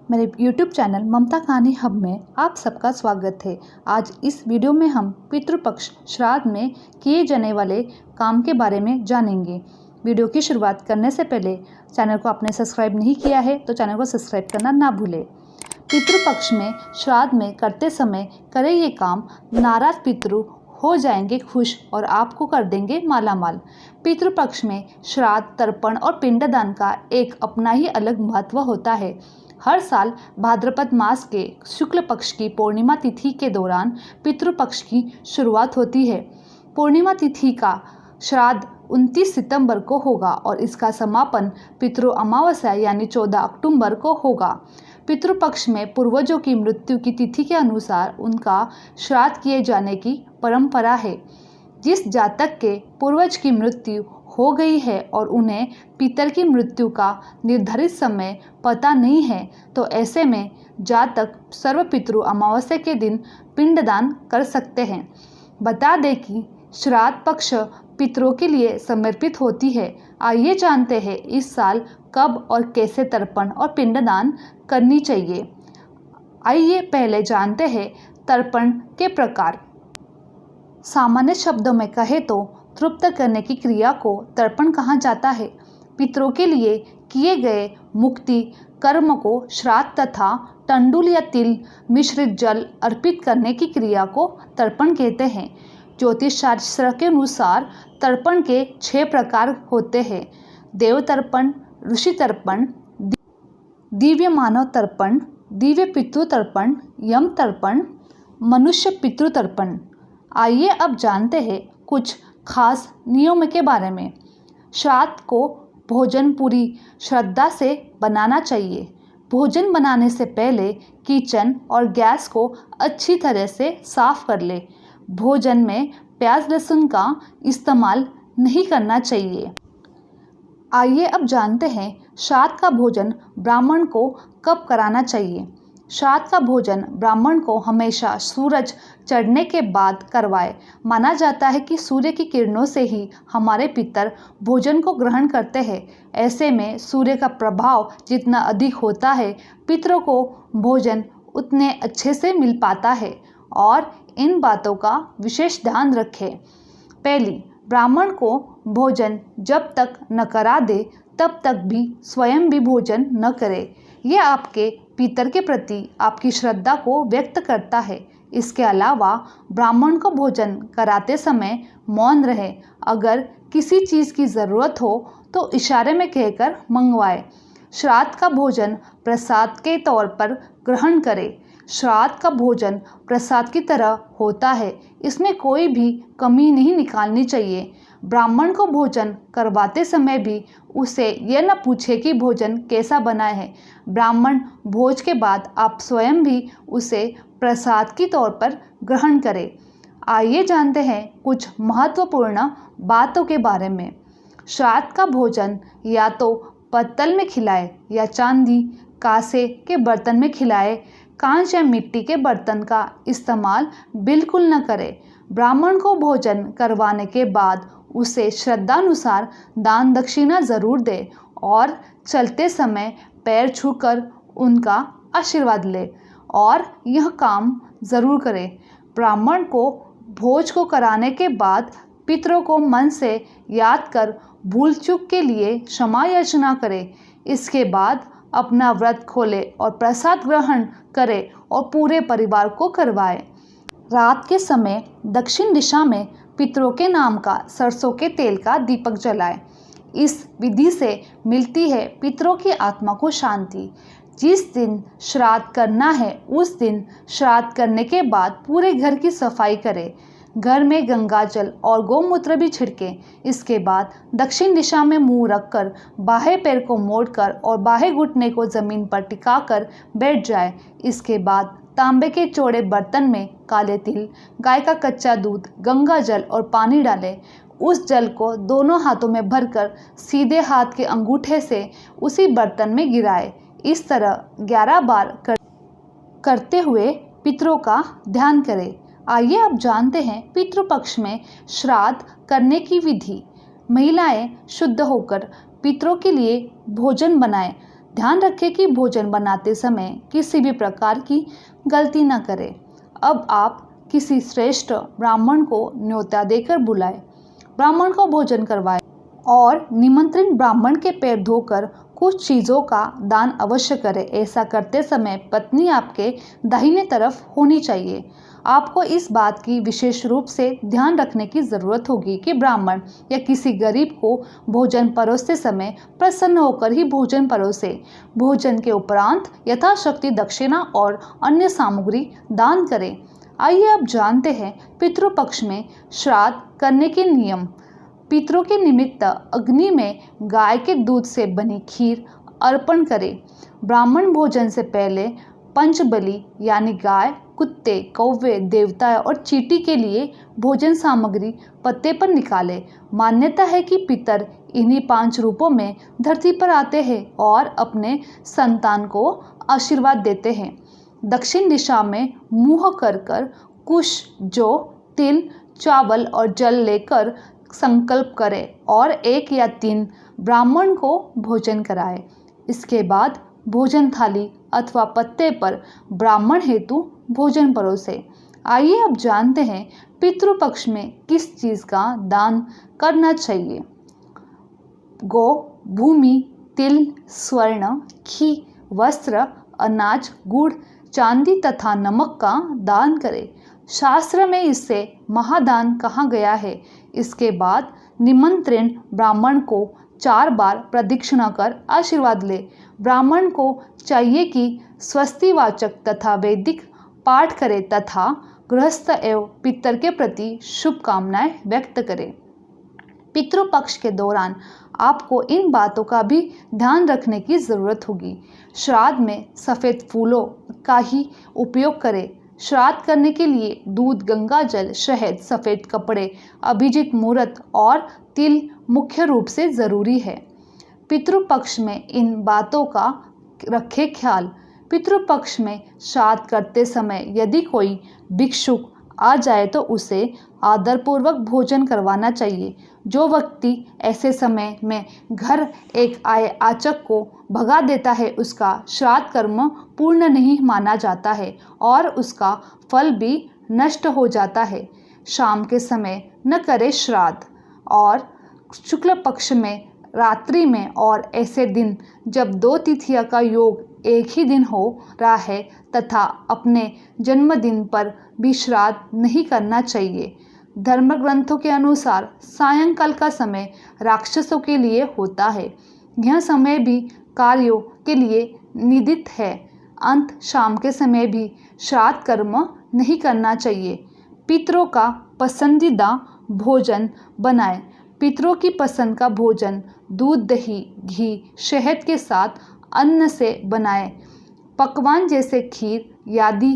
मेरे YouTube channel ममता कहानी hub में आप सबका स्वागत है। आज इस वीडियो में हम पितृपक्ष श्राद्ध में किए जाने वाले काम के बारे में जानेंगे। वीडियो की शुरुआत करने से पहले चैनल को आपने सब्सक्राइब नहीं किया है तो चैनल को सब्सक्राइब करना ना भूलें। पितृपक्ष में श्राद्ध में करते समय करें ये काम, नाराज पितृ हो जाएंगे खुश और आपको कर देंगे मालामाल। पितृपक्ष में श्राद्ध, तर्पण और पिंडदान का एक अपना ही अलग महत्व होता है। हर साल भाद्रपद मास के शुक्ल पक्ष की पूर्णिमा तिथि के दौरान पितृपक्ष की शुरुआत होती है। पूर्णिमा तिथि का श्राद्ध 29 सितंबर को होगा और इसका समापन पितृ अमावस्या यानी 14 अक्टूबर को होगा। पितृपक्ष में पूर्वजों की मृत्यु की तिथि के अनुसार उनका श्राद्ध किए जाने की परंपरा है। जिस जातक के पूर्वज की मृत्यु हो गई है और उन्हें पितर की मृत्यु का निर्धारित समय पता नहीं है तो ऐसे में जातक सर्वपितृ अमावस्या के दिन पिंडदान कर सकते हैं। बता दें कि श्राद्ध पक्ष पितरों के लिए समर्पित होती है। आइए जानते हैं इस साल कब और कैसे तर्पण और पिंडदान करनी चाहिए। आइए पहले जानते हैं तर्पण के प्रकार। सामान्य शब्दों में कहे तो तृप्त करने की क्रिया को तर्पण कहा जाता है। पितरों के लिए किए गए मुक्ति कर्म को श्राद्ध तथा तंडुल या तिल मिश्रित जल अर्पित करने की क्रिया को तर्पण कहते हैं। ज्योतिष शास्त्र के अनुसार तर्पण के 6 प्रकार होते हैं: देव तर्पण, ऋषि तर्पण, दिव्य मानव तर्पण, दिव्य पितृ तर्पण, यम तर्पण, मनुष्य पितृ तर्पण। आइए अब जानते हैं कुछ खास नियम के बारे में। श्राद्ध को भोजन पूरी श्रद्धा से बनाना चाहिए। भोजन बनाने से पहले किचन और गैस को अच्छी तरह से साफ कर ले। भोजन में प्याज लहसुन का इस्तेमाल नहीं करना चाहिए। आइए अब जानते हैं श्राद्ध का भोजन ब्राह्मण को कब कराना चाहिए। श्राद्ध का भोजन ब्राह्मण को हमेशा सूरज चढ़ने के बाद करवाएं। माना जाता है कि सूर्य की किरणों से ही हमारे पितर भोजन को ग्रहण करते हैं। ऐसे में सूर्य का प्रभाव जितना अधिक होता है, पितरों को भोजन उतने अच्छे से मिल पाता है और इन बातों का विशेष ध्यान रखें। पहली, ब्राह्मण को भोजन जब तक न करा दे तब तक भी स्वयं भी भोजन न करे। यह आपके पितर के प्रति आपकी श्रद्धा को व्यक्त करता है। इसके अलावा ब्राह्मण को भोजन कराते समय मौन रहे। अगर किसी चीज़ की ज़रूरत हो तो इशारे में कहकर मंगवाए। श्राद्ध का भोजन प्रसाद के तौर पर ग्रहण करें। श्राद्ध का भोजन प्रसाद की तरह होता है, इसमें कोई भी कमी नहीं निकालनी चाहिए। ब्राह्मण को भोजन करवाते समय भी उसे यह न पूछे कि भोजन कैसा बना है। ब्राह्मण भोज के बाद आप स्वयं भी उसे प्रसाद की तौर पर ग्रहण करें। आइए जानते हैं कुछ महत्वपूर्ण बातों के बारे में। श्राद्ध का भोजन या तो पत्तल में खिलाए या चांदी कांसे के बर्तन में खिलाए। कांच या मिट्टी के बर्तन का इस्तेमाल बिल्कुल न करें। ब्राह्मण को भोजन करवाने के बाद उसे श्रद्धानुसार दान दक्षिणा ज़रूर दे और चलते समय पैर छूकर उनका आशीर्वाद ले और यह काम ज़रूर करें। ब्राह्मण को भोज को कराने के बाद पितरों को मन से याद कर भूल चूक के लिए क्षमा याचना करें। इसके बाद अपना व्रत खोले और प्रसाद ग्रहण करे और पूरे परिवार को करवाए। रात के समय दक्षिण दिशा में पितरों के नाम का सरसों के तेल का दीपक जलाएं। इस विधि से मिलती है पितरों की आत्मा को शांति। जिस दिन श्राद्ध करना है उस दिन श्राद्ध करने के बाद पूरे घर की सफाई करें। घर में गंगा जल और गौमूत्र भी छिड़कें। इसके बाद दक्षिण दिशा में मुंह रखकर बाहें पैर को मोड़कर और बाहें घुटने को ज़मीन पर टिकाकर बैठ जाए। इसके बाद तांबे के चौड़े बर्तन में काले तिल, गाय का कच्चा दूध, गंगा जल और पानी डालें। उस जल को दोनों हाथों में भरकर सीधे हाथ के अंगूठे से उसी बर्तन में गिराएं। इस तरह 11 बार करते हुए पितरों का ध्यान करें। आइए अब जानते हैं पितृपक्ष में श्राद्ध करने की विधि। महिलाएं शुद्ध होकर पितरों के लिए भोजन बनाएं ध्यान रखें कि भोजन बनाते समय किसी भी प्रकार की गलती न करें। अब आप किसी श्रेष्ठ ब्राह्मण को न्योता देकर बुलाएं, ब्राह्मण को भोजन करवाएं और निमंत्रित ब्राह्मण के पैर धोकर कुछ चीज़ों का दान अवश्य करें। ऐसा करते समय पत्नी आपके दाहिने तरफ होनी चाहिए। आपको इस बात की विशेष रूप से ध्यान रखने की ज़रूरत होगी कि ब्राह्मण या किसी गरीब को भोजन परोसते समय प्रसन्न होकर ही भोजन परोसे। भोजन के उपरांत यथाशक्ति दक्षिणा और अन्य सामग्री दान करें। आइए अब जानते हैं पितृपक्ष में श्राद्ध करने के नियम। पितरों के निमित्त अग्नि में गाय के दूध से बनी खीर अर्पण करें। ब्राह्मण भोजन से पहले पंचबलि यानी गाय, कुत्ते, कौवे, देवता और चींटी के लिए भोजन सामग्री पत्ते पर निकाले। मान्यता है कि पितर इन्हीं 5 रूपों में धरती पर आते हैं और अपने संतान को आशीर्वाद देते हैं। दक्षिण दिशा में मुंह कर कुश, जौ, तिल, चावल और जल लेकर संकल्प करें और 1 या 3 ब्राह्मण को भोजन कराएं। इसके बाद भोजन थाली अथवा पत्ते पर ब्राह्मण हेतु भोजन परोसे। आइए अब जानते हैं पितृपक्ष में किस चीज़ का दान करना चाहिए। गौ, भूमि, तिल, स्वर्ण, घी, वस्त्र, अनाज, गुड़, चांदी तथा नमक का दान करें। शास्त्र में इससे महादान कहा गया है। इसके बाद निमंत्रण ब्राह्मण को 4 बार प्रदक्षिणा कर आशीर्वाद ले। ब्राह्मण को चाहिए कि स्वस्तिवाचक तथा वैदिक पाठ करे तथा गृहस्थ एवं पितर के प्रति शुभकामनाएं व्यक्त करें। पितृपक्ष के दौरान आपको इन बातों का भी ध्यान रखने की ज़रूरत होगी। श्राद्ध में सफ़ेद फूलों का ही उपयोग करें। श्राद्ध करने के लिए दूध, गंगा जल, शहद, सफ़ेद कपड़े, अभिजित मुहूर्त और तिल मुख्य रूप से ज़रूरी है। पितृपक्ष में इन बातों का रखें ख्याल। पितृपक्ष में श्राद्ध करते समय यदि कोई भिक्षुक आ जाए तो उसे आदरपूर्वक भोजन करवाना चाहिए। जो व्यक्ति ऐसे समय में घर एक आए याचक को भगा देता है उसका श्राद्ध कर्म पूर्ण नहीं माना जाता है और उसका फल भी नष्ट हो जाता है। शाम के समय न करे श्राद्ध और शुक्ल पक्ष में रात्रि में और ऐसे दिन जब 2 तिथियों का योग एक ही दिन हो रहा है तथा अपने जन्मदिन पर भी श्राद्ध नहीं करना चाहिए। धर्म ग्रंथों के अनुसार सायंकाल का समय राक्षसों के लिए होता है। यह समय भी कार्यों के लिए निदित है। अंत शाम के समय भी श्राद्ध कर्म नहीं करना चाहिए। पितरों का पसंदीदा भोजन बनाएं। पितरों की पसंद का भोजन दूध, दही, घी, शहद के साथ अन्न से बनाएं। पकवान जैसे खीर आदि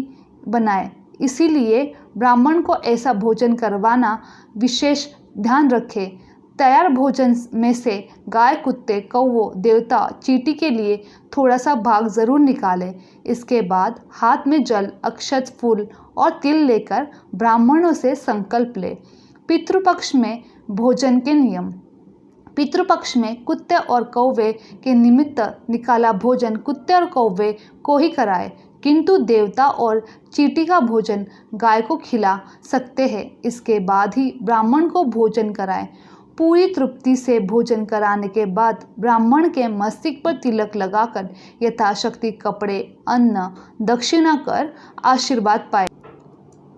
बनाएं। इसीलिए ब्राह्मण को ऐसा भोजन करवाना विशेष ध्यान रखें। तैयार भोजन में से गाय, कुत्ते, कौवों, देवता, चींटी के लिए थोड़ा सा भाग ज़रूर निकालें। इसके बाद हाथ में जल, अक्षत, फूल और तिल लेकर ब्राह्मणों से संकल्प लें। पितृपक्ष में भोजन के नियम। पितृपक्ष में कुत्ते और कौवे के निमित्त निकाला भोजन कुत्ते और कौवे को ही कराए, किंतु देवता और चींटी का भोजन गाय को खिला सकते हैं। इसके बाद ही ब्राह्मण को भोजन कराएं। पूरी तृप्ति से भोजन कराने के बाद ब्राह्मण के मस्तक पर तिलक लगाकर यथाशक्ति कपड़े, अन्न, दक्षिणा कर आशीर्वाद पाए।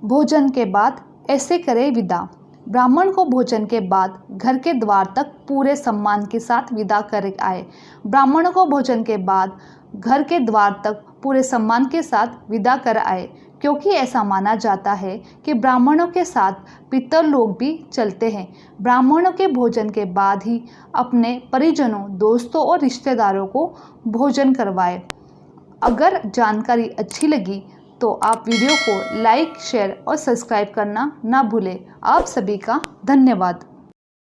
भोजन के बाद ऐसे करें विदा। ब्राह्मण को भोजन के बाद घर के द्वार तक पूरे सम्मान के साथ विदा कर आए। ब्राह्मणों को भोजन के बाद घर के द्वार तक पूरे सम्मान के साथ विदा कर आए, क्योंकि ऐसा माना जाता है कि ब्राह्मणों के साथ पितर लोग भी चलते हैं। ब्राह्मणों के भोजन के बाद ही अपने परिजनों, दोस्तों और रिश्तेदारों को भोजन करवाएं। अगर जानकारी अच्छी लगी तो आप वीडियो को लाइक, शेयर और सब्सक्राइब करना ना भूलें। आप सभी का धन्यवाद।